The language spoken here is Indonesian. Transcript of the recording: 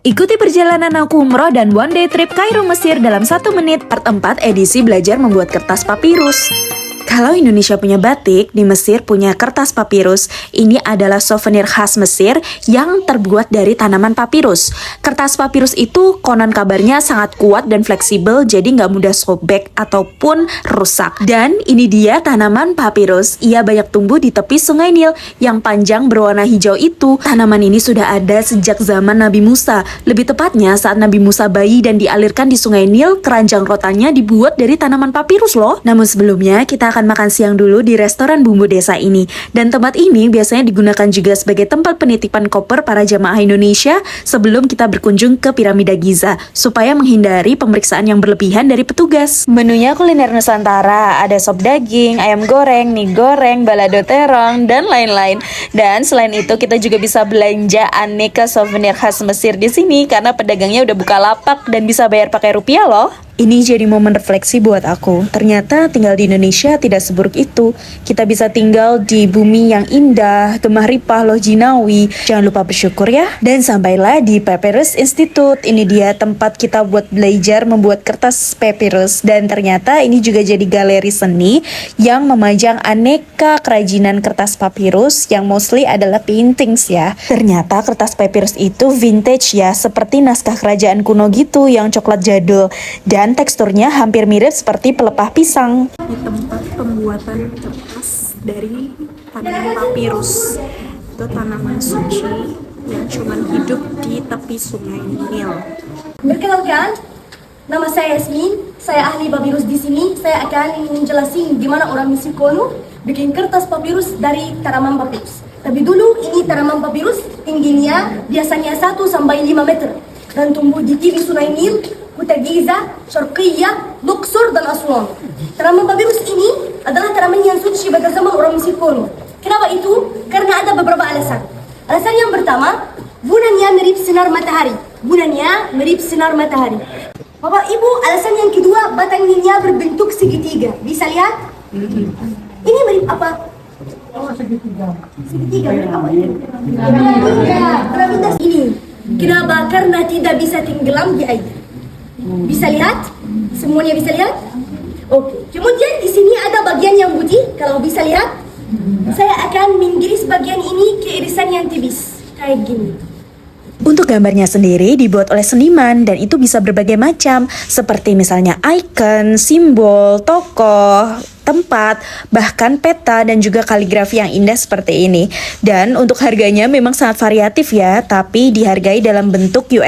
Ikuti perjalanan aku umroh dan one day trip Kairo Mesir dalam 1 menit part 4 edisi belajar membuat kertas papirus. Kalau Indonesia punya batik, di Mesir punya kertas papirus. Ini adalah souvenir khas Mesir yang terbuat dari tanaman papirus. Kertas papirus itu konon kabarnya sangat kuat dan fleksibel, jadi nggak mudah sobek ataupun rusak. Dan ini dia tanaman papirus. Ia banyak tumbuh di tepi sungai Nil yang panjang berwarna hijau itu. Tanaman ini sudah ada sejak zaman Nabi Musa. Lebih tepatnya saat Nabi Musa bayi dan dialirkan di sungai Nil, keranjang rotannya dibuat dari tanaman papirus loh. Namun sebelumnya kita akan makan siang dulu di restoran bumbu desa ini. Dan tempat ini biasanya digunakan juga sebagai tempat penitipan koper para jamaah Indonesia sebelum kita berkunjung ke piramida Giza, supaya menghindari pemeriksaan yang berlebihan dari petugas. Menunya kuliner Nusantara, ada sop daging, ayam goreng, mie goreng, balado terong, dan lain-lain. Dan selain itu kita juga bisa belanja aneka souvenir khas Mesir di sini karena pedagangnya udah buka lapak dan bisa bayar pakai rupiah loh. Ini jadi momen refleksi buat aku. Ternyata tinggal di Indonesia tidak seburuk itu. Kita bisa tinggal di bumi yang indah, gemah ripah loh jinawi. Jangan lupa bersyukur ya. Dan sampailah di Papyrus Institute. Ini dia tempat kita buat belajar membuat kertas papyrus. Dan ternyata ini juga jadi galeri seni yang memajang aneka kerajinan kertas papyrus yang mostly adalah paintings ya. Ternyata kertas papyrus itu vintage ya, seperti naskah kerajaan kuno gitu yang coklat jadul. Dan teksturnya hampir mirip seperti pelepah pisang. Di tempat pembuatan kertas dari tanaman papirus. Itu tanaman suci yang cuma hidup di tepi sungai Nil. Perkenalkan, nama saya Yasmin. Saya ahli papirus di sini. Saya akan menjelaskan gimana orang Mesir kuno bikin kertas papirus dari tanaman papirus. Tapi dulu ini tanaman papirus tingginya biasanya 1-5 meter dan tumbuh di tepi sungai Nil, Kota Giza, Syarqiyah, Luxor, dan Aswan. Tanaman papirus ini adalah tanaman yang suci pada zaman orang Mesir kuno. Kenapa itu? Karena ada beberapa alasan. Alasan yang pertama, bunanya mirip sinar matahari. Bunanya mirip sinar matahari. Bapak Ibu, alasan yang kedua, batangnya berbentuk segitiga. Bisa lihat? Ini mirip apa? Oh, segitiga. Segitiga mirip apa ini? Piramida ini. Kenapa? Karena tidak bisa tenggelam di air. Bisa lihat? Semuanya bisa lihat? Oke. Kemudian di sini ada bagian yang putih. Kalau bisa lihat, saya akan menggiris bagian ini ke irisan yang tipis, kayak gini. Untuk gambarnya sendiri dibuat oleh seniman dan itu bisa berbagai macam, seperti misalnya icon, simbol, tokoh, tempat, bahkan peta dan juga kaligrafi yang indah seperti ini. Dan untuk harganya memang sangat variatif ya, tapi dihargai dalam bentuk US